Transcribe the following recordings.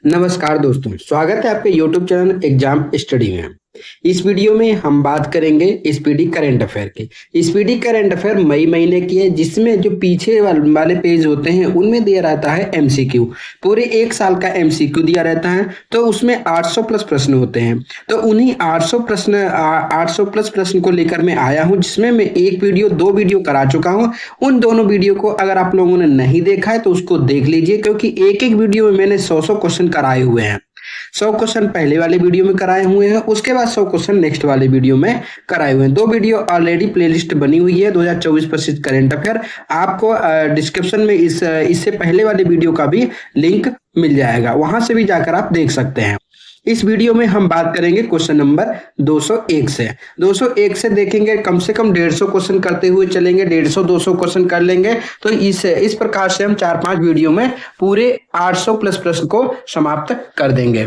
नमस्कार दोस्तों, स्वागत है आपके YouTube चैनल एग्जाम स्टडी में। इस वीडियो में हम बात करेंगे स्पीडी करंट अफेयर की। स्पीडी करंट अफेयर मई महीने की है, जिसमें जो पीछे वाले पेज होते हैं उनमें दिया रहता है एमसीक्यू। पूरे एक साल का एमसीक्यू दिया रहता है, तो उसमें 800 प्लस प्रश्न होते हैं। तो उन्हीं 800 प्लस प्रश्न को लेकर मैं आया हूं, जिसमें मैं दो वीडियो करा चुका हूं। उन दोनों वीडियो को अगर आप लोगों ने नहीं देखा है तो उसको देख लीजिए, क्योंकि एक एक वीडियो में मैंने 100 क्वेश्चन कराए हुए हैं। 100 क्वेश्चन पहले वाले वीडियो में कराए हुए हैं, उसके बाद 100 क्वेश्चन नेक्स्ट वाले वीडियो में कराए हुए हैं। दो वीडियो ऑलरेडी प्लेलिस्ट बनी हुई है 2024 प्रसिद्ध करंट अफेयर। आपको डिस्क्रिप्शन में इससे पहले वाले वीडियो का भी लिंक मिल जाएगा, वहां से भी जाकर आप देख सकते हैं। इस वीडियो में हम बात करेंगे क्वेश्चन नंबर 201 से। 201 से देखेंगे, कम से कम 150 क्वेश्चन करते हुए चलेंगे, 150-200 क्वेश्चन कर लेंगे। तो इस प्रकार से हम 4-5 वीडियो में पूरे 800 प्लस प्रश्न को समाप्त कर देंगे।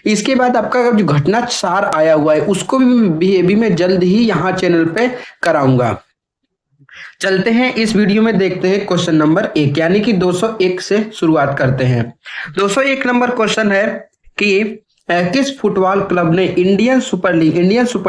इसके बाद आपका जो घटना सार आया हुआ है उसको भी मैं जल्द ही यहाँ चैनल पे कराऊंगा। चलते हैं इस वीडियो में, देखते हैं क्वेश्चन नंबर 1 यानी कि 201 से शुरुआत करते हैं। 201 नंबर क्वेश्चन है कि किस फुटबॉल क्लब ने इंडियन सुपर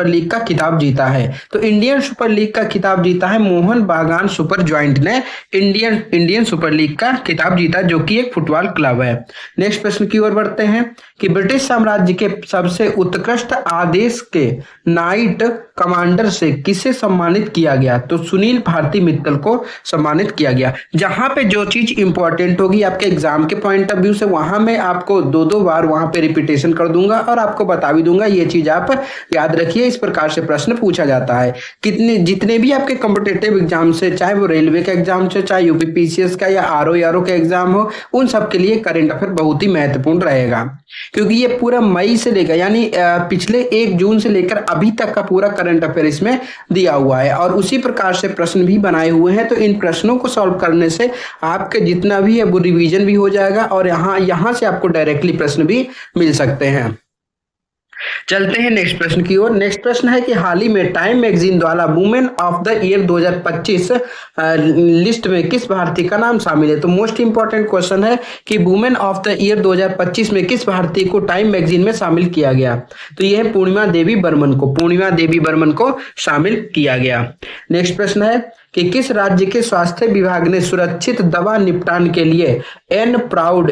लीग का खिताब जीता है। तो इंडियन सुपर लीग का खिताब जीता है मोहन बागान सुपर जॉइंट ने इंडियन सुपर लीग का खिताब जीता, जो कि एक फुटबॉल क्लब है। नेक्स्ट प्रश्न की ओर बढ़ते हैं कि ब्रिटिश साम्राज्य के सबसे उत्कृष्ट आदेश के नाइट कमांडर से किसे सम्मानित किया गया। तो सुनील भारती मित्तल को सम्मानित किया गया। जहां पे जो चीज इंपॉर्टेंट होगी आपके एग्जाम के पॉइंट ऑफ व्यू से, वहां मैं आपको दो बार वहां पे रिपीटेशन कर दूंगा और आपको बता भी दूंगा। ये चीज आप याद रखिए, इस प्रकार से प्रश्न पूछा जाता है। जितने भी आपके कॉम्पिटेटिव एग्जाम से, चाहे वो रेलवे का एग्जाम से, चाहे यूपीपीसीएस का या आरओ का एग्जाम हो, उन सब के लिए करंट अफेयर बहुत ही महत्वपूर्ण रहेगा, क्योंकि ये पूरा मई से लेकर यानी पिछले 1 जून से लेकर अभी तक का पूरा करंट अफेयर इसमें दिया हुआ है और उसी प्रकार से प्रश्न भी बनाए हुए हैं। तो इन प्रश्नों को सॉल्व करने से आपके जितना भी है वो रिवीजन भी हो जाएगा और यहां से आपको डायरेक्टली प्रश्न भी मिल सकते हैं। चलते हैं नेक्स्ट प्रश्न की ओर। नेक्स्ट प्रश्न है कि हाल ही में टाइम मैगजीन द्वारा women of the year 2025 list में किस भारतीय का नाम शामिल है। तो मोस्ट इंपॉर्टेंट क्वेश्चन है कि वुमेन ऑफ द ईयर 2025 में किस भारतीय को टाइम मैगजीन में शामिल किया गया। तो यह है पूर्णिमा देवी बर्मन को शामिल किया गया। नेक्स्ट प्रश्न है कि किस राज्य के स्वास्थ्य विभाग ने सुरक्षित दवा निपटान के लिए एन प्राउड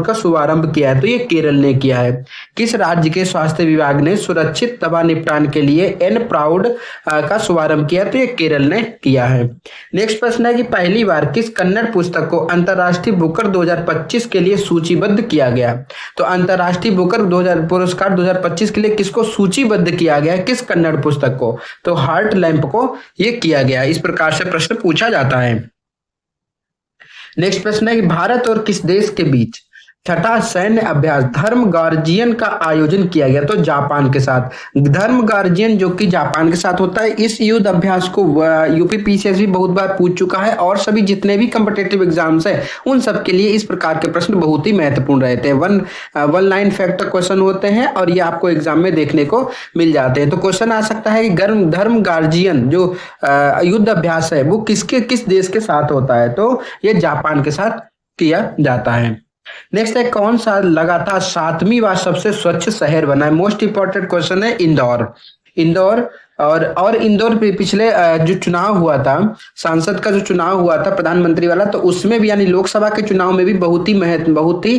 का शुभारंभ किया है। तो ये केरल ने किया है। किस राज्य के स्वास्थ्य विभाग ने सुरक्षित दवा निपटान के लिए एन प्राउड का शुभारंभ किया, तो ये केरल ने किया है। नेक्स्ट प्रश्न है कि पहली बार किस कन्नड़ पुस्तक को अंतरराष्ट्रीय बुकर 2025 के लिए सूचीबद्ध किया गया। तो अंतरराष्ट्रीय बुकर पुरस्कार 2025 के लिए किसको सूचीबद्ध किया गया, किस कन्नड़ पुस्तक को। तो हार्ट लैंप को ये किया गया। इस प्रकार से प्रश्न पूछा जाता है। नेक्स्ट प्रश्न है कि भारत और किस देश के बीच छठा सैन्य अभ्यास धर्म गार्जियन का आयोजन किया गया। तो जापान के साथ। धर्म गार्जियन जो कि जापान के साथ होता है। इस युद्ध अभ्यास को यूपीपीसीएस भी बहुत बार पूछ चुका है और सभी जितने भी कॉम्पिटिटिव एग्जाम्स है उन सब के लिए इस प्रकार के प्रश्न बहुत ही महत्वपूर्ण रहते हैं। वन लाइन फैक्ट क्वेश्चन होते हैं और ये आपको एग्जाम में देखने को मिल जाते हैं। तो क्वेश्चन आ सकता है कि धर्म गार्जियन जो युद्ध अभ्यास है वो किस देश के साथ होता है। तो ये जापान के साथ किया जाता है। नेक्स्ट है कौन सा लगातार 7वीं बार सबसे स्वच्छ शहर बना है। मोस्ट इंपॉर्टेंट क्वेश्चन है इंदौर और इंदौर पे पिछले जो चुनाव हुआ था, सांसद का जो चुनाव हुआ था प्रधानमंत्री वाला, तो उसमें भी यानी लोकसभा के चुनाव में भी बहुत ही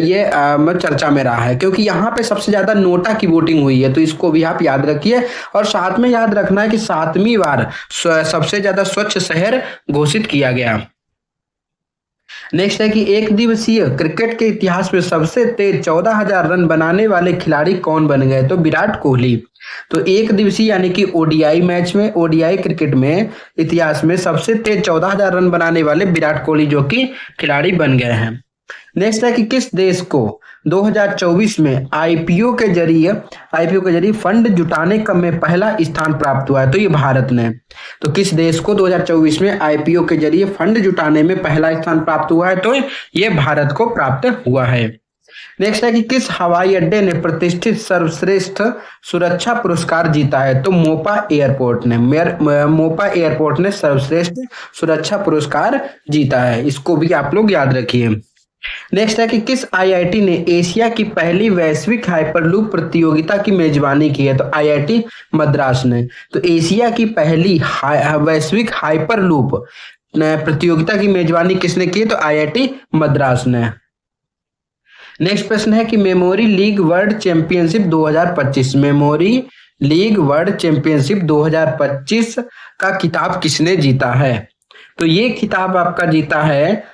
ये चर्चा में रहा है, क्योंकि यहाँ पे सबसे ज्यादा नोटा की वोटिंग हुई है। तो इसको भी आप याद रखिए और साथ में याद रखना है कि 7वीं बार सबसे ज्यादा स्वच्छ शहर घोषित किया गया। नेक्स्ट है कि एक दिवसीय क्रिकेट के इतिहास में सबसे तेज 14,000 रन बनाने वाले खिलाड़ी कौन बन गए। तो विराट कोहली। तो एक दिवसीय यानी कि ओडीआई क्रिकेट में इतिहास में सबसे तेज 14,000 रन बनाने वाले विराट कोहली जो कि खिलाड़ी बन गए हैं। नेक्स्ट है कि किस देश को 2024 में आईपीओ के जरिए फंड जुटाने का में पहला स्थान प्राप्त हुआ है। तो ये भारत ने। तो किस देश को 2024 में आईपीओ के जरिए फंड जुटाने में पहला स्थान प्राप्त हुआ है। तो ये भारत को प्राप्त हुआ है। नेक्स्ट है कि किस हवाई अड्डे ने प्रतिष्ठित सर्वश्रेष्ठ सुरक्षा पुरस्कार जीता है। तो मोपा एयरपोर्ट ने सर्वश्रेष्ठ सुरक्षा पुरस्कार जीता है। इसको भी आप लोग याद रखिए। नेक्स्ट है कि किस आईआईटी ने एशिया की पहली वैश्विक हाइपरलूप प्रतियोगिता की मेजबानी की है? तो आईआईटी मद्रास ने। तो एशिया की पहली वैश्विक हाइपरलूप प्रतियोगिता की मेजबानी किसने की? तो आईआईटी मद्रास ने। नेक्स्ट प्रश्न है कि memory league world championship 2025, memory league world championship 2025 का खिताब किसने जीता है? तो ये खिताब आपका जीता है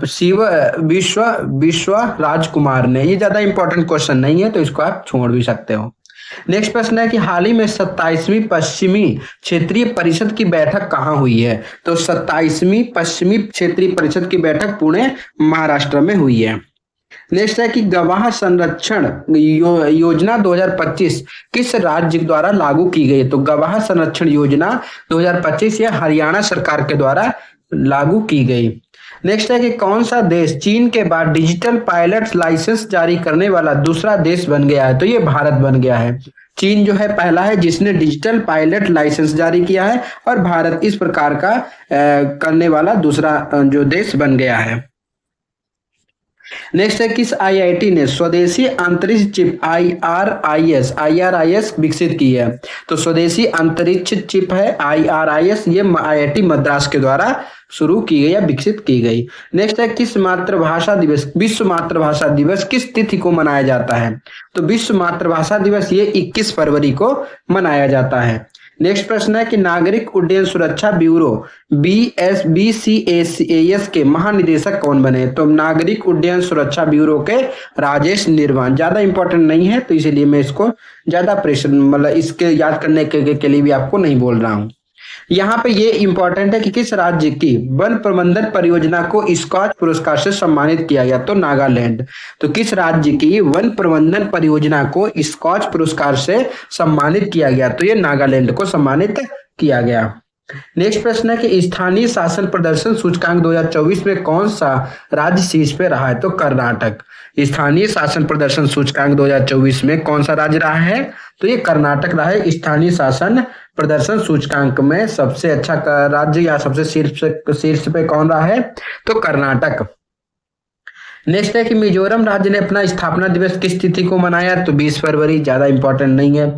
शिव विश्व विश्व राजकुमार ने। ये ज्यादा इंपॉर्टेंट क्वेश्चन नहीं है तो इसको आप छोड़ भी सकते हो। नेक्स्ट प्रश्न है कि हाल ही में 27वीं पश्चिमी क्षेत्रीय परिषद की बैठक कहाँ हुई है? तो 27वीं पश्चिमी क्षेत्रीय परिषद की बैठक पुणे महाराष्ट्र में हुई है। नेक्स्ट है कि गवाह संरक्षण योजना 2025 किस राज्य द्वारा लागू की गई? तो गवाह संरक्षण योजना 2025 यह हरियाणा सरकार के द्वारा लागू की गई। नेक्स्ट है कि कौन सा देश चीन के बाद डिजिटल पायलट लाइसेंस जारी करने वाला दूसरा देश बन गया है? तो ये भारत बन गया है। चीन जो है पहला है जिसने डिजिटल पायलट लाइसेंस जारी किया है और भारत इस प्रकार का करने वाला दूसरा जो देश बन गया है। नेक्स्ट है किस आईआईटी ने स्वदेशी अंतरिक्ष चिप आईआरआईएस विकसित की है? तो स्वदेशी अंतरिक्ष चिप है आईआरआईएस, ये आईआईटी मद्रास के द्वारा शुरू की गई या विकसित की गई। नेक्स्ट है किस मातृभाषा दिवस, विश्व मातृभाषा दिवस किस तिथि को मनाया जाता है? तो विश्व मातृभाषा दिवस ये 21 फरवरी को मनाया जाता है। नेक्स्ट प्रश्न है कि नागरिक उड्डयन सुरक्षा ब्यूरो BCAS के महानिदेशक कौन बने? तो नागरिक उड्डयन सुरक्षा ब्यूरो के राजेश निर्वाण। ज्यादा इंपॉर्टेंट नहीं है तो इसीलिए मैं इसको ज्यादा प्रेशर मतलब इसके याद करने के लिए भी आपको नहीं बोल रहा हूं। यहाँ पे ये इंपॉर्टेंट है कि किस राज्य की वन प्रबंधन परियोजना को स्कॉच पुरस्कार से सम्मानित किया गया? तो नागालैंड। तो किस राज्य की वन प्रबंधन परियोजना को स्कॉच पुरस्कार से सम्मानित किया गया? तो ये नागालैंड को सम्मानित किया गया। नेक्स्ट प्रश्न है कि स्थानीय शासन प्रदर्शन सूचकांक 2024 में कौन सा राज्य शीर्ष पे रहा है? तो कर्नाटक। स्थानीय शासन प्रदर्शन सूचकांक 2024 में कौन सा राज्य रहा है? तो ये कर्नाटक रहा है स्थानीय शासन प्रदर्शन सूचकांक में सबसे अच्छा राज्य या सबसे शीर्ष पे कौन रहा है? तो कर्नाटक। नेक्स्ट है कि मिजोरम राज्य ने अपना स्थापना दिवस किस तिथि को मनाया? तो 20 फरवरी। ज्यादा इंपॉर्टेंट नहीं है।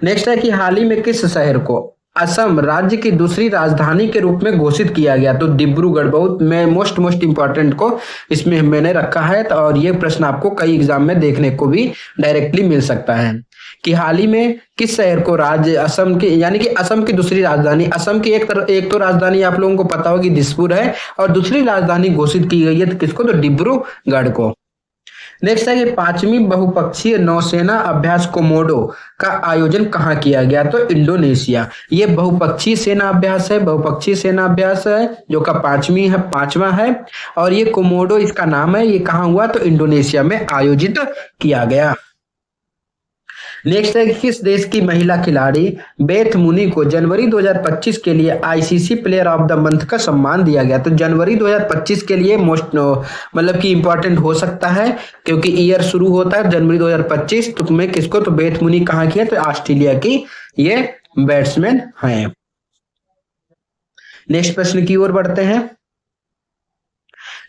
नेक्स्ट है कि हाल ही में किस शहर को असम राज्य की दूसरी राजधानी के रूप में घोषित किया गया? तो डिब्रूगढ़। बहुत मैं मोस्ट इंपॉर्टेंट को इसमें मैंने रखा है और ये प्रश्न आपको कई एग्जाम में देखने को भी डायरेक्टली मिल सकता है कि हाल ही में किस शहर को राज्य असम के यानी कि असम की दूसरी राजधानी, असम की एक तो राजधानी आप लोगों को पता होगी दिसपुर है और दूसरी राजधानी घोषित की गई है तो किसको? तो डिब्रूगढ़ को। नेक्स्ट है कि 5वीं बहुपक्षीय नौसेना अभ्यास कोमोडो का आयोजन कहाँ किया गया? तो इंडोनेशिया। ये बहुपक्षीय सेना अभ्यास है, बहुपक्षीय सेना अभ्यास है जो का पांचवा है और ये कोमोडो इसका नाम है। ये कहाँ हुआ? तो इंडोनेशिया में आयोजित किया गया। नेक्स्ट है किस देश की महिला खिलाड़ी बेथ मुनी को जनवरी 2025 के लिए ICC player of the month का सम्मान दिया गया? तो जनवरी 2025 के लिए मोस्ट मतलब कि इंपॉर्टेंट हो सकता है क्योंकि ईयर शुरू होता है जनवरी 2025। तो तुम्हें किसको? तो बेथ मुनी कहाँ की है? तो ऑस्ट्रेलिया की ये बैट्समैन है। नेक्स्ट प्रश्न की ओर बढ़ते हैं।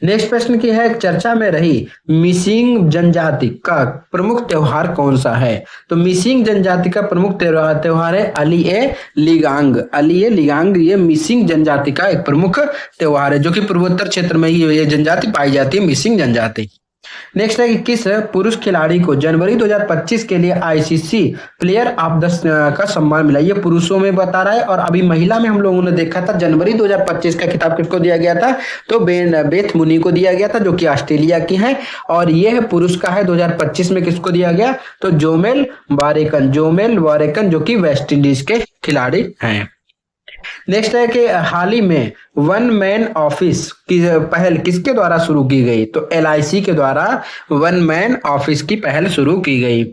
नेक्स्ट प्रश्न की है चर्चा में रही मिसिंग जनजाति का प्रमुख त्योहार कौन सा है? तो मिसिंग जनजाति का प्रमुख त्योहार है अली-ए-लिगांग। अली-ए-लिगांग ये मिसिंग जनजाति का एक प्रमुख त्योहार है जो कि पूर्वोत्तर क्षेत्र में ही ये जनजाति पाई जाती है, मिसिंग जनजाति। नेक्स्ट है कि किस पुरुष खिलाड़ी को जनवरी 2025 के लिए आईसीसी प्लेयर ऑफ द का सम्मान मिला? ये पुरुषों में बता रहा है और अभी महिला में हम लोगों ने देखा था जनवरी 2025 का खिताब किसको दिया गया था? तो बेथ मुनी को दिया गया था जो कि ऑस्ट्रेलिया की है और यह पुरुष का है 2025 में किसको दिया गया? तो जोमेल वारेकन जो कि वेस्ट इंडीज के खिलाड़ी हैं। नेक्स्ट है कि हाल ही में वन मैन ऑफिस की पहल किसके द्वारा शुरू की गई? तो एलआईसी के द्वारा वन मैन ऑफिस की पहल शुरू की गई।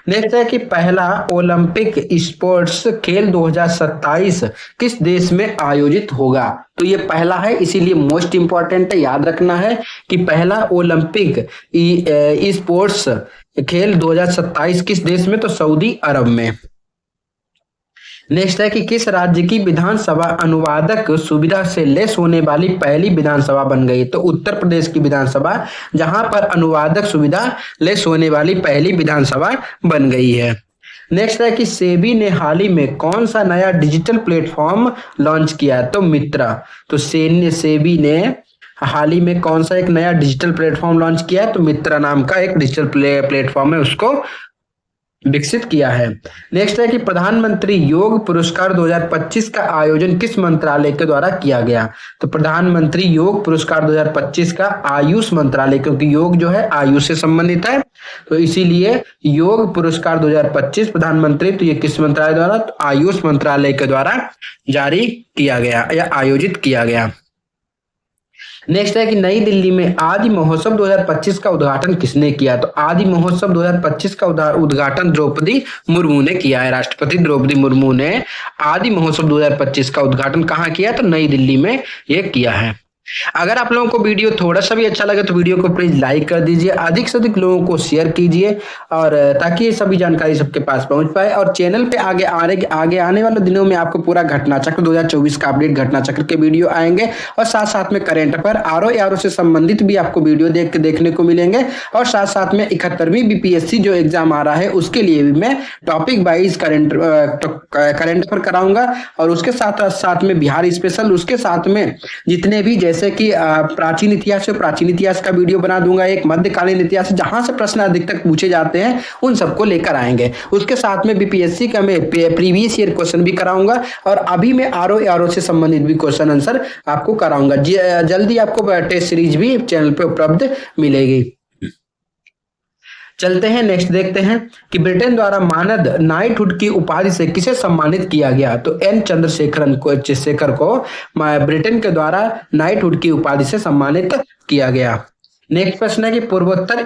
नेक्स्ट है कि पहला ओलंपिक स्पोर्ट्स खेल 2027 किस देश में आयोजित होगा? तो ये पहला है इसीलिए मोस्ट इंपॉर्टेंट है, याद रखना है कि पहला ओलंपिक स्पोर्ट्स खेल 2027 किस देश में? तो सऊदी अरब में। नेक्स्ट है कि किस राज्य की विधानसभा अनुवादक सुविधा से लेस होने वाली पहली विधानसभा बन गई? तो उत्तर प्रदेश की विधानसभा, जहां पर अनुवादक सुविधा लेस होने वाली पहली विधानसभा बन गई है। नेक्स्ट है कि सेबी ने हाल ही में कौन सा नया डिजिटल प्लेटफॉर्म लॉन्च किया? तो मित्रा। तो सेबी ने हाल ही में कौन सा एक नया डिजिटल प्लेटफॉर्म लॉन्च किया है? तो मित्रा नाम का एक डिजिटल प्लेटफॉर्म है, उसको विकसित किया है। नेक्स्ट है कि प्रधानमंत्री योग पुरस्कार 2025 का आयोजन किस मंत्रालय के द्वारा किया गया? तो प्रधानमंत्री योग पुरस्कार 2025 का आयुष मंत्रालय, क्योंकि योग जो है आयुष से संबंधित है, तो इसीलिए योग पुरस्कार 2025 प्रधानमंत्री, तो ये किस मंत्रालय द्वारा? तो आयुष मंत्रालय के द्वारा जारी किया गया या आयोजित किया गया। नेक्स्ट है कि नई दिल्ली में आदि महोत्सव 2025 का उद्घाटन किसने किया? तो आदि महोत्सव 2025 का उद्घाटन द्रौपदी मुर्मू ने किया है। राष्ट्रपति द्रौपदी मुर्मू ने आदि महोत्सव 2025 का उद्घाटन कहाँ किया? तो नई दिल्ली में ये किया है। अगर आप लोगों को वीडियो थोड़ा सा भी अच्छा लगे तो वीडियो को प्लीज लाइक कर दीजिए, अधिक से अधिक लोगों को शेयर कीजिए, और ताकि ये सभी जानकारी सबके पास पहुंच पाए। और चैनल पे आगे आने वाले दिनों में आपको पूरा घटना चक्र 2024 का अपडेट घटना चक्र के वीडियो आएंगे, और साथ साथ में करंट अफेयर आरओ से संबंधित भी आपको वीडियो देखने को मिलेंगे। और साथ साथ में 71वीं बीपीएससी जो एग्जाम आ रहा है उसके लिए भी मैं टॉपिक वाइज करंट अफेयर कराऊंगा, और उसके साथ साथ में बिहार स्पेशल, उसके साथ में जितने भी जैसे कि प्राचीन इतिहास का वीडियो बना दूंगा, एक मध्यकालीन इतिहास जहां से प्रश्न अधिकतर पूछे जाते हैं उन सबको लेकर आएंगे। उसके साथ में बीपीएससी का मैं प्रीवियस ईयर क्वेश्चन भी कराऊंगा, और अभी मैं आरओ से संबंधित भी क्वेश्चन आंसर आपको कराऊंगा। जल्दी आपको टेस्ट सीरीज भी चैनल पे उपलब्ध मिलेगी। चलते हैं नेक्स्ट, देखते हैं कि ब्रिटेन द्वारा मानद नाइटहुड की उपाधि से किसे सम्मानित किया गया? तो एन चंद्रशेखर को ब्रिटेन के द्वारा नाइटहुड की उपाधि से सम्मानित किया गया। नेक्स्ट प्रश्न है कि पूर्वोत्तर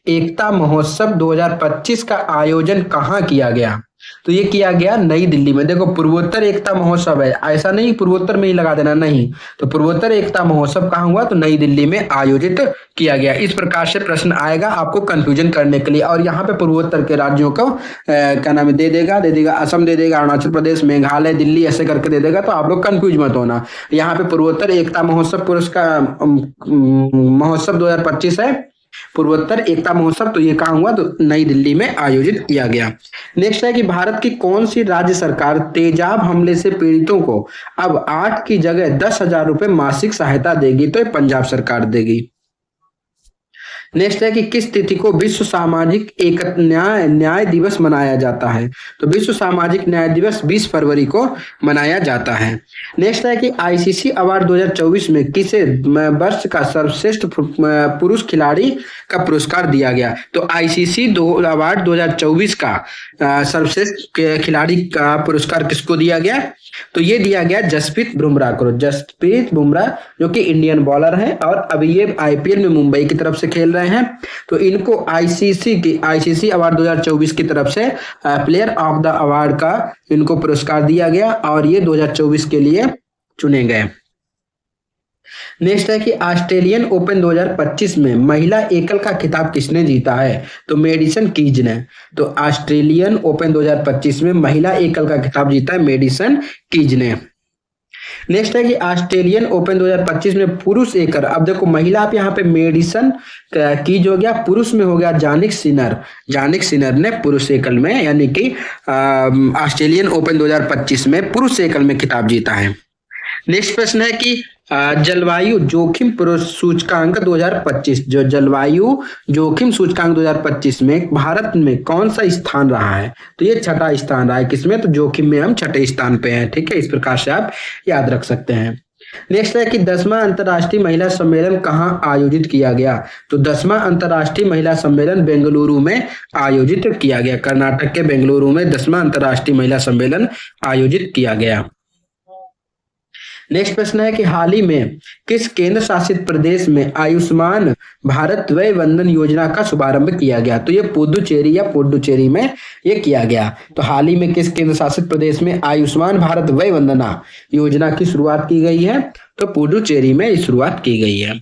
एकता महोत्सव 2025 का आयोजन कहाँ किया गया? तो ये किया गया नई दिल्ली में। देखो पूर्वोत्तर एकता महोत्सव है, ऐसा नहीं पूर्वोत्तर में ही लगा देना, नहीं। तो पूर्वोत्तर एकता महोत्सव कहाँ हुआ? तो नई दिल्ली में आयोजित किया गया। इस प्रकार से प्रश्न आएगा आपको कंफ्यूजन करने के लिए, और यहाँ पे पूर्वोत्तर के राज्यों को क्या नाम दे देगा असम दे देगा, अरुणाचल प्रदेश, मेघालय, दिल्ली ऐसे करके दे देगा, तो आप लोग कंफ्यूज मत होना। यहाँ पे पूर्वोत्तर एकता महोत्सव 2025 है, पूर्वोत्तर एकता महोत्सव, तो ये कहाँ हुआ? तो नई दिल्ली में आयोजित किया गया। नेक्स्ट है कि भारत की कौन सी राज्य सरकार तेजाब हमले से पीड़ितों को अब 8 की जगह 10,000 रुपए मासिक सहायता देगी? तो ये पंजाब सरकार देगी। नेक्स्ट है कि किस तिथि को विश्व सामाजिक न्याय दिवस मनाया जाता है? तो विश्व सामाजिक न्याय दिवस 20 फरवरी को मनाया जाता है। नेक्स्ट है कि आईसीसी अवार्ड 2024 में किसे वर्ष का सर्वश्रेष्ठ पुरुष खिलाड़ी का पुरस्कार दिया गया? तो आईसीसी अवार्ड 2024 का सर्वश्रेष्ठ खिलाड़ी का पुरस्कार किसको दिया गया? तो ये दिया गया जसप्रीत बुमराह को। जसप्रीत बुमराह जो कि इंडियन बॉलर हैं और अभी ये आईपीएल में मुंबई की तरफ से खेल रहे हैं, तो इनको आईसीसी अवार्ड 2024 की तरफ से प्लेयर ऑफ द अवार्ड का इनको पुरस्कार दिया गया और ये 2024 के लिए चुने गए। नेक्स्ट है कि ऑस्ट्रेलियन ओपन 2025 में महिला एकल का खिताब किसने जीता है? तो मेडिसन कीज ने। तो ऑस्ट्रेलियन ओपन 2025 में महिला एकल का खिताब जीता है मेडिसन कीज ने। नेक्स्ट है कि ऑस्ट्रेलियन ओपन 2025 में पुरुष एकल, अब देखो महिला आप यहाँ पे मेडिसन कीज हो गया, पुरुष में हो गया जानिक सिनर ने पुरुष एकल में, यानी कि ऑस्ट्रेलियन ओपन 2025 में पुरुष एकल में खिताब जीता है। नेक्स्ट प्रश्न है कि जलवायु जोखिम सूचकांक 2025, जो जलवायु जोखिम सूचकांक 2025 में भारत में कौन सा स्थान रहा है? तो ये छठा स्थान रहा है। किसमें? तो जोखिम में हम छठे स्थान पे हैं। ठीक है, इस प्रकार से आप याद रख सकते हैं। नेक्स्ट है कि 10वां अंतर्राष्ट्रीय महिला सम्मेलन कहाँ आयोजित किया गया? तो 10वां अंतर्राष्ट्रीय महिला सम्मेलन बेंगलुरु में आयोजित किया गया। कर्नाटक के बेंगलुरु में 10वां अंतर्राष्ट्रीय महिला सम्मेलन आयोजित किया गया। नेक्स्ट प्रश्न है कि हाल ही में किस केंद्र शासित प्रदेश में आयुष्मान भारत वय वंदन योजना का शुभारंभ किया गया? तो ये पुडुचेरी में ये किया गया। तो हाल ही में किस केंद्र शासित प्रदेश में आयुष्मान भारत वय वंदना योजना की शुरुआत की गई है? तो पुडुचेरी में शुरुआत की गई है।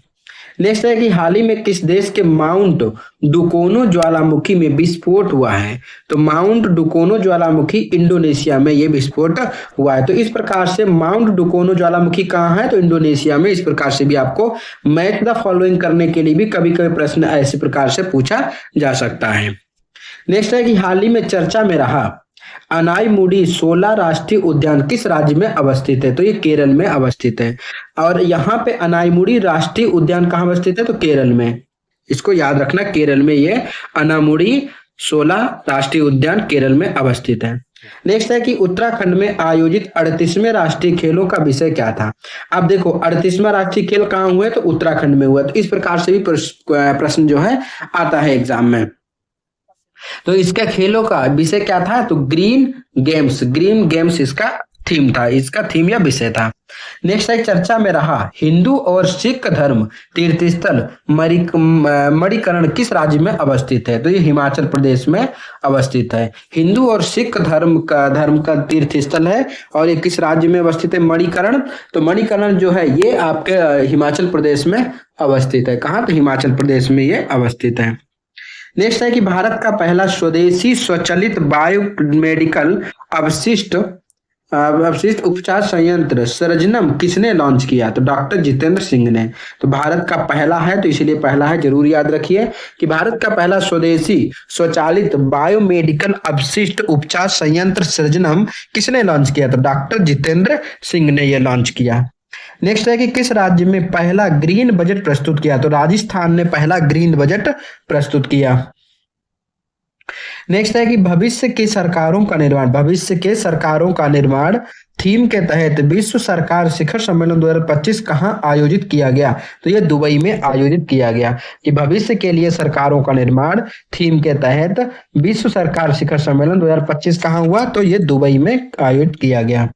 नेक्स्ट है कि हाल ही में किस देश के माउंट डुकोनो ज्वालामुखी में विस्फोट हुआ है? तो माउंट डुकोनो ज्वालामुखी इंडोनेशिया में ये विस्फोट हुआ है। तो इस प्रकार से माउंट डुकोनो ज्वालामुखी कहाँ है? तो इंडोनेशिया में। इस प्रकार से भी आपको मैच द फॉलोइंग करने के लिए भी कभी कभी प्रश्न ऐसे प्रकार से पूछा जा सकता है। नेक्स्ट है कि हाल ही में चर्चा में रहा अनाईमुडी 16 राष्ट्रीय उद्यान किस राज्य में अवस्थित है? तो ये केरल में अवस्थित है। और यहाँ पे अनाईमुडी राष्ट्रीय उद्यान कहाँ अवस्थित है? तो केरल में। इसको याद रखना, केरल में ये अनामुडी 16 राष्ट्रीय उद्यान केरल में अवस्थित है। नेक्स्ट है कि उत्तराखंड में आयोजित 38वें राष्ट्रीय खेलों का विषय क्या था? अब देखो 38वां राष्ट्रीय खेल कहाँ हुए? तो उत्तराखंड में हुआ। तो इस प्रकार से भी प्रश्न जो है आता है एग्जाम में। तो इसका खेलों का विषय क्या था? तो ग्रीन गेम्स इसका थीम था, इसका थीम या विषय था। नेक्स्ट है चर्चा में रहा हिंदू और सिख धर्म तीर्थस्थल मणिकर्ण किस राज्य में अवस्थित है? तो ये हिमाचल प्रदेश में अवस्थित है। हिंदू और सिख धर्म का तीर्थस्थल है और ये किस राज्य में अवस्थित है? मणिकर्ण। तो मणिकर्ण जो है ये आपके हिमाचल प्रदेश में अवस्थित है। कहाँ? तो हिमाचल प्रदेश में ये अवस्थित है। नेक्स्ट है कि भारत का पहला स्वदेशी स्वचालित बायोमेडिकल अवशिष्ट उपचार संयंत्र सरजनम किसने लॉन्च किया? तो डॉक्टर जितेंद्र सिंह ने। तो भारत का पहला है, तो इसीलिए पहला है, जरूर याद रखिए कि भारत का पहला स्वदेशी स्वचालित बायोमेडिकल अवशिष्ट उपचार संयंत्र सरजनम किसने लॉन्च किया? तो डॉक्टर जितेंद्र सिंह ने यह लॉन्च किया। नेक्स्ट है कि किस राज्य में पहला ग्रीन बजट प्रस्तुत किया? तो राजस्थान ने पहला ग्रीन बजट प्रस्तुत किया। नेक्स्ट है कि भविष्य के सरकारों का निर्माण थीम के तहत विश्व सरकार शिखर सम्मेलन 2025 कहां आयोजित किया गया? तो यह दुबई में आयोजित किया गया। कि भविष्य के लिए सरकारों का निर्माण थीम के तहत विश्व सरकार शिखर सम्मेलन 2025 कहां हुआ? तो यह दुबई में आयोजित किया गया।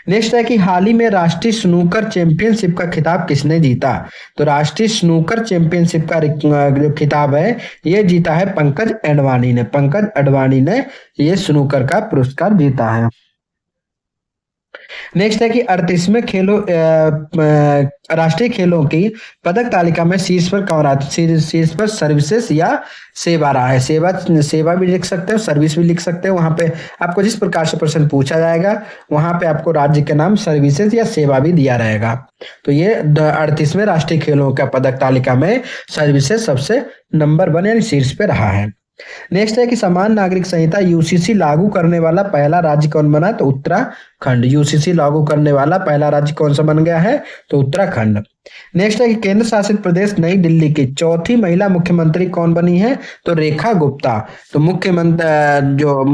नेक्स्ट है कि हाल ही में राष्ट्रीय स्नूकर चैंपियनशिप का खिताब किसने जीता? तो राष्ट्रीय स्नूकर चैंपियनशिप का जो खिताब है ये जीता है पंकज अडवाणी ने। पंकज अडवाणी ने ये स्नूकर का पुरस्कार जीता है। नेक्स्ट है कि 38वें राष्ट्रीय खेलों की पदक तालिका में शीर्ष पर कौन रहा? शीर्ष पर सर्विसेज या सेवा रहा है। सेवा भी लिख सकते हो, सर्विस भी लिख सकते हो। वहां पे आपको जिस प्रकार से प्रश्न पूछा जाएगा वहां पे आपको राज्य के नाम सर्विसेज या सेवा भी दिया रहेगा। तो ये 38वें राष्ट्रीय खेलों का पदक तालिका में सर्विसेज सबसे नंबर 1 यानी शीर्ष पे रहा है। नेक्स्ट है कि समान नागरिक संहिता यूसीसी लागू करने वाला पहला राज्य कौन बना? तो उत्तराखंड। यूसीसी लागू करने वाला पहला राज्य कौन सा बन गया है? तो उत्तराखंड। नेक्स्ट है कि केंद्र शासित प्रदेश नई दिल्ली की चौथी महिला मुख्यमंत्री कौन बनी है? तो रेखा गुप्ता। तो मुख्यमंत्री जो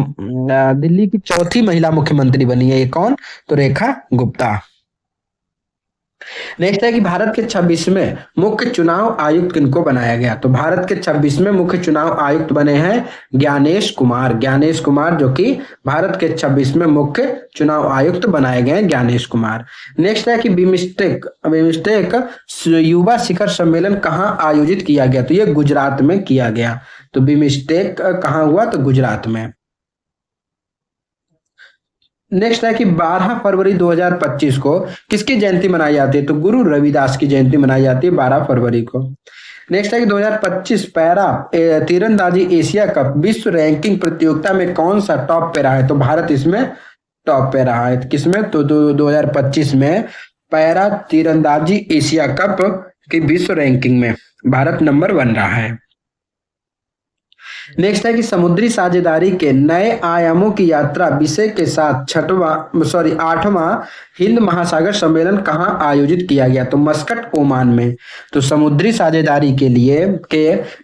दिल्ली की चौथी महिला मुख्यमंत्री बनी है ये कौन? तो रेखा गुप्ता। नेक्स्ट है कि भारत के 26वें मुख्य चुनाव आयुक्त किनको बनाया गया? तो भारत के 26वें मुख्य चुनाव आयुक्त बने हैं ज्ञानेश कुमार जो कि भारत के 26वें मुख्य चुनाव आयुक्त बनाए गए हैं ज्ञानेश कुमार। नेक्स्ट है कि बिमस्टेक युवा शिखर सम्मेलन कहाँ आयोजित किया गया? तो ये गुजरात में किया गया। तो बिमस्टेक कहाँ हुआ? तो गुजरात में। नेक्स्ट है कि 12 फरवरी 2025 को किसकी जयंती मनाई जाती है? तो गुरु रविदास की जयंती मनाई जाती है 12 फरवरी को। नेक्स्ट है कि 2025 पैरा तीरंदाजी एशिया कप विश्व रैंकिंग प्रतियोगिता में कौन सा टॉप पे रहा है? तो भारत इसमें टॉप पे रहा है। किसमें? तो 2025 में पैरा तीरंदाजी एशिया कप की विश्व रैंकिंग में भारत नंबर 1 रहा है। नेक्स्ट है कि समुद्री साझेदारी के नए आयामों की यात्रा विषय के साथ 8वां हिंद महासागर सम्मेलन कहां आयोजित किया गया? तो मस्कट ओमान में। तो समुद्री साझेदारी के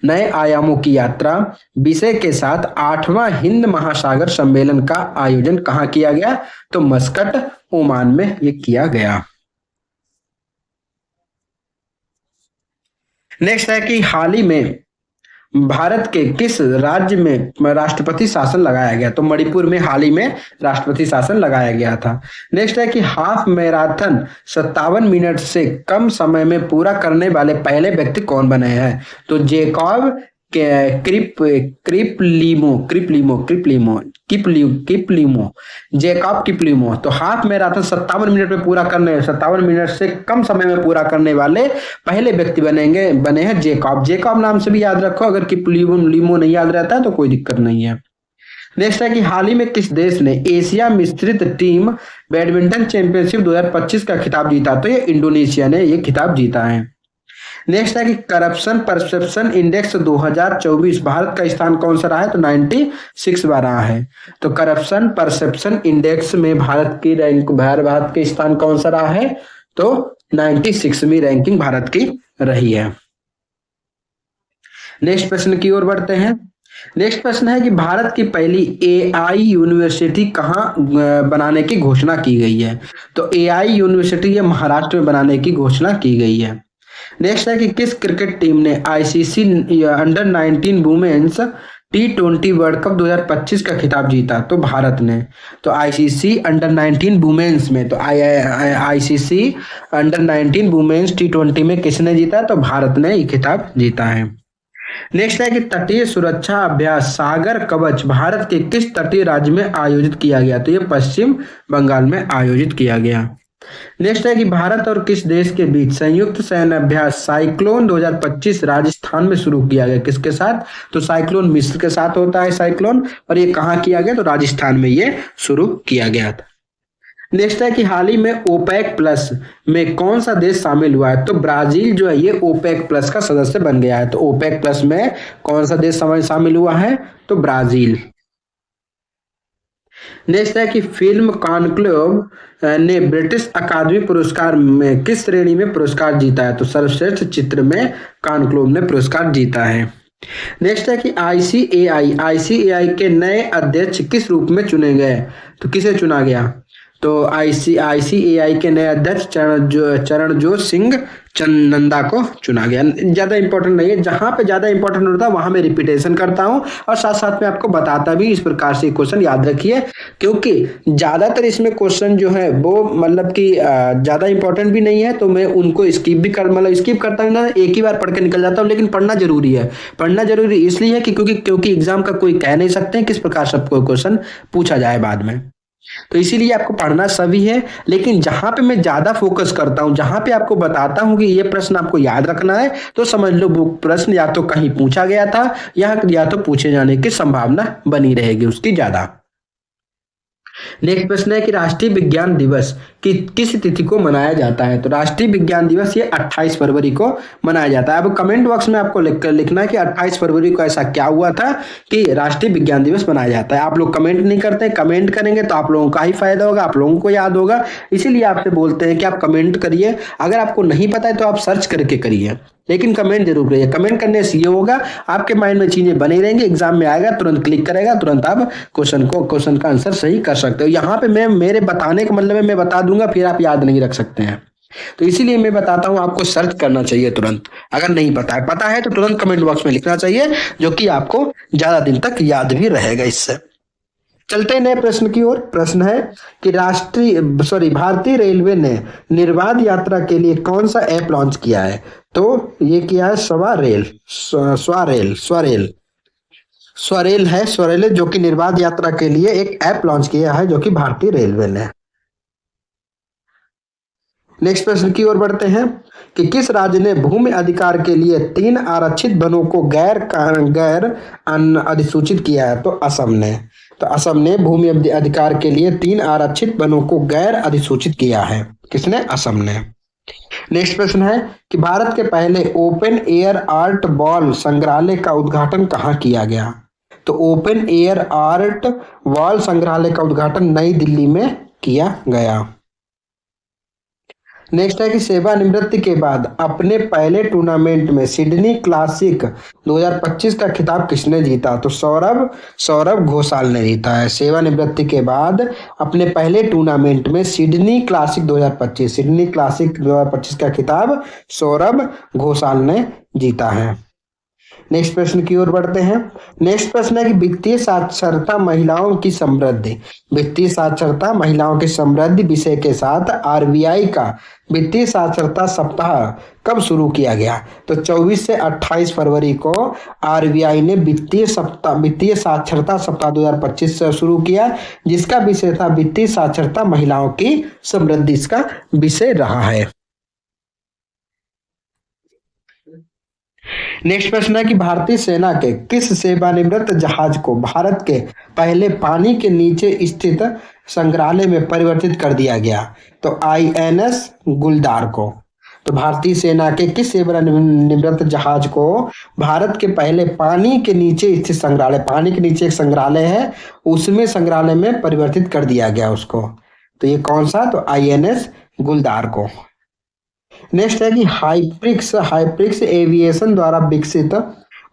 नए आयामों की यात्रा विषय के साथ 8वां हिंद महासागर सम्मेलन का आयोजन कहां किया गया? तो मस्कट ओमान में ये किया गया। नेक्स्ट है कि हाल ही में भारत के किस राज्य में राष्ट्रपति शासन लगाया गया? तो मणिपुर में हाल ही में राष्ट्रपति शासन लगाया गया था। नेक्स्ट है कि हाफ मैराथन 57 मिनट से कम समय में पूरा करने वाले पहले व्यक्ति कौन बने हैं? तो जेकॉब क्रिपलिमो किप्लिमो, जैकब किप्लिमो। तो हाफ मैराथन 57 मिनट में पूरा करने 57 मिनट से कम समय में पूरा करने वाले पहले व्यक्ति बने हैं जैकब नाम से भी याद रखो, अगर किप्लिमो नहीं याद रहता है तो कोई दिक्कत नहीं है। नेक्स्ट है कि हाल ही में किस देश ने एशिया मिश्रित टीम बैडमिंटन चैंपियनशिप 2025 का खिताब जीता? तो ये इंडोनेशिया ने ये खिताब जीता है। नेक्स्ट है कि करप्शन परसेप्शन इंडेक्स 2024 भारत का स्थान कौन सा रहा है? तो 96वां रहा है। तो करप्शन परसेप्शन इंडेक्स में भारत के स्थान कौन सा रहा है? तो 96वीं रैंकिंग भारत की रही है। नेक्स्ट प्रश्न की ओर बढ़ते हैं। नेक्स्ट प्रश्न है कि भारत की पहली एआई यूनिवर्सिटी कहाँ बनाने की घोषणा की गई है? तो एआई यूनिवर्सिटी ये महाराष्ट्र में बनाने की घोषणा की गई है। नेक्स्ट है कि किस क्रिकेट टीम ने ICC under 19 women's T20 world cup 2025 का खिताब जीता? तो भारत ने। तो आईसीसी अंडर 19 वुमेन्स में, तो आईसीसी अंडर 19 वुमेन्स T20 में किसने जीता? तो भारत ने ये खिताब जीता है। नेक्स्ट है कि तटीय सुरक्षा अभ्यास सागर कवच भारत के किस तटीय राज्य में आयोजित किया गया? तो ये पश्चिम बंगाल में आयोजित किया गया। नेक्स्ट है कि भारत और किस देश के बीच संयुक्त सैन्य अभ्यास साइक्लोन 2025 राजस्थान में शुरू किया गया? किसके साथ? तो साइक्लोन मिस्र के साथ होता है साइक्लोन, और ये कहाँ किया गया? तो राजस्थान में ये शुरू किया गया था। नेक्स्ट है कि हाल ही में ओपेक प्लस में कौन सा देश शामिल हुआ है? तो ब्राजील जो है ये ओपेक प्लस का सदस्य बन गया है। तो ओपेक प्लस में कौन सा देश शामिल हुआ है? तो ब्राजील। नेक्स्ट है कि फिल्म कॉन्क्लेव ने ब्रिटिश अकादमी पुरस्कार में किस श्रेणी में पुरस्कार जीता है? तो सर्वश्रेष्ठ चित्र में कॉन्क्लेव ने पुरस्कार जीता है। नेक्स्ट है कि आईसीएआई के नए अध्यक्ष किस रूप में चुने गए? तो किसे चुना गया? तो आईसीएआई के नए अध्यक्ष चरणजोत सिंह चन्नंदा को चुना गया। ज्यादा इंपॉर्टेंट नहीं है, जहां पे ज्यादा इंपॉर्टेंट होता है वहां मैं रिपीटेशन करता हूं और साथ साथ में आपको बताता भी। इस प्रकार से क्वेश्चन याद रखिए, क्योंकि ज्यादातर इसमें क्वेश्चन जो है वो मतलब कि ज्यादा इंपॉर्टेंट भी नहीं है, तो मैं उनको स्किप करता हूँ ना, एक ही बार पढ़ के निकल जाता हूँ। लेकिन पढ़ना जरूरी है। पढ़ना जरूरी इसलिए है कि क्योंकि एग्जाम का कोई कह नहीं सकते किस प्रकार से आपको क्वेश्चन पूछा जाए बाद में, तो इसीलिए आपको पढ़ना सभी है। लेकिन जहां पे मैं ज्यादा फोकस करता हूं, जहां पे आपको बताता हूं कि ये प्रश्न आपको याद रखना है, तो समझ लो वो प्रश्न या तो कहीं पूछा गया था या तो पूछे जाने की संभावना बनी रहेगी उसकी ज्यादा। नेक्स्ट प्रश्न है कि राष्ट्रीय विज्ञान दिवस किस तिथि को मनाया जाता है? तो राष्ट्रीय विज्ञान दिवस ये 28 फरवरी को मनाया जाता है। अब कमेंट बॉक्स में आपको लिखना है कि 28 फरवरी को ऐसा क्या हुआ था कि राष्ट्रीय विज्ञान दिवस मनाया जाता है। आप लोग कमेंट नहीं करते, कमेंट करेंगे तो आप लोगों का ही फायदा होगा, आप लोगों को याद होगा। इसीलिए आपसे बोलते हैं कि आप कमेंट करिए। अगर आपको नहीं पता है तो आप सर्च करके करिए, लेकिन कमेंट जरूर करिए। कमेंट करने से ये होगा आपके माइंड में चीजें बनी रहेंगी, एग्जाम में आएगा तुरंत क्लिक करेगा, तुरंत आप क्वेश्चन का आंसर सही कर सकते हो। यहाँ पे मैं मेरे बताने का मतलब है मैं बता दूंगा, फिर आप याद नहीं रख सकते हैं। तो इसीलिए मैं बताता हूं आपको सर्च करना चाहिए तुरंत। अगर नहीं पता है तो तुरंत कमेंट बॉक्स में लिखना चाहिए, जो कि आपको ज्यादा दिन तक याद भी रहेगा। इससे चलते हैं नए प्रश्न की ओर। प्रश्न है कि भारतीय रेलवे ने निर्बाध यात्रा के लिए कौन सा ऐप लॉन्च किया है? तो ये किया है स्वरेल है, जो कि निर्बाध यात्रा के लिए एक ऐप लॉन्च किया है, जो कि भारतीय रेलवे ने। नेक्स्ट प्रश्न की ओर बढ़ते हैं कि किस राज्य ने भूमि अधिकार के लिए 3 आरक्षित वनों को गैर अधिसूचित किया है? तो असम ने। तो असम ने भूमि अधिकार के लिए 3 आरक्षित वनों को गैर अधिसूचित किया है। किसने? असम ने। नेक्स्ट प्रश्न है कि भारत के पहले ओपन एयर आर्ट वॉल संग्रहालय का उद्घाटन कहाँ किया गया? तो ओपन एयर आर्ट वॉल संग्रहालय का उद्घाटन नई दिल्ली में किया गया। नेक्स्ट है कि सेवानिवृत्ति के बाद अपने पहले टूर्नामेंट में सिडनी क्लासिक 2025 का खिताब किसने जीता? तो सौरभ घोषाल ने जीता है। सेवानिवृत्ति के बाद अपने पहले टूर्नामेंट में सिडनी क्लासिक 2025 का खिताब सौरभ घोषाल ने जीता है। नेक्स्ट प्रश्न की ओर बढ़ते हैं। नेक्स्ट प्रश्न है कि वित्तीय साक्षरता महिलाओं की समृद्धि, वित्तीय साक्षरता महिलाओं की समृद्धि विषय के साथ आरबीआई का वित्तीय साक्षरता सप्ताह कब शुरू किया गया? तो 24 से 28 फरवरी को आरबीआई ने वित्तीय साक्षरता सप्ताह 2025 से शुरू किया, जिसका विषय था वित्तीय साक्षरता महिलाओं की समृद्धि, इसका विषय रहा है। नेक्स्ट प्रश्न है कि भारतीय सेना के किस सेवानिवृत्त जहाज को भारत के पहले पानी के नीचे स्थित संग्रहालय में परिवर्तित कर दिया गया? तो आईएनएस गुलदार को। तो भारतीय सेना के किस सेवानिवृत्त जहाज को भारत के पहले पानी के नीचे स्थित संग्रहालय, पानी के नीचे एक संग्रहालय है, उसमें संग्रहालय में परिवर्तित कर दिया गया उसको। तो ये कौन सा? तो आईएनएस गुलदार को। नेक्स्ट है कि हाइप्रिक्स एविएशन द्वारा विकसित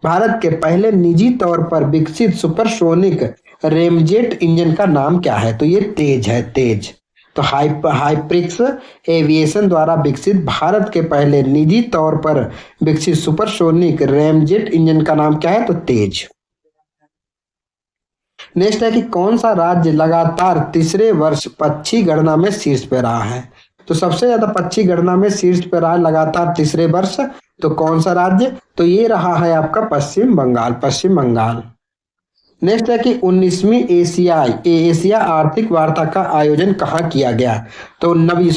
भारत के पहले निजी तौर पर विकसित सुपरसोनिक रेमजेट इंजन का नाम क्या है? तो ये तेज है, तेज। तो हाइप्रिक्स एविएशन द्वारा विकसित भारत के पहले निजी तौर पर विकसित सुपरसोनिक रेमजेट इंजन का नाम क्या है? तो तेज। नेक्स्ट है कि कौन सा राज्य लगातार तीसरे वर्ष पक्षी गणना में शीर्ष पे रहा है? तो सबसे ज्यादा पक्षी गणना में शीर्ष पे रहा है लगातार तीसरे वर्ष, तो कौन सा राज्य? तो ये रहा है आपका पश्चिम बंगाल, पश्चिम बंगाल। नेक्स्ट है कि 19वीं एशिया आर्थिक वार्ता का आयोजन कहाँ किया गया? तो नवी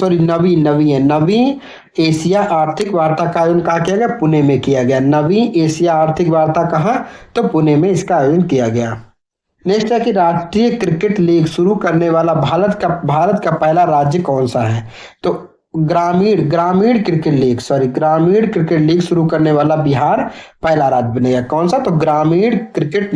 एशिया आर्थिक वार्ता का आयोजन कहाँ किया गया? पुणे में किया गया। नवी एशिया आर्थिक वार्ता कहाँ? तो पुणे में इसका आयोजन किया गया। नेक्स्ट है कि राष्ट्रीय क्रिकेट लीग शुरू करने वाला भारत का पहला राज्य कौन सा है? तो ग्रामीण क्रिकेट लीग शुरू करने वाला बिहार पहला राज्य बनेगा। कौन सा? तो ग्रामीण क्रिकेट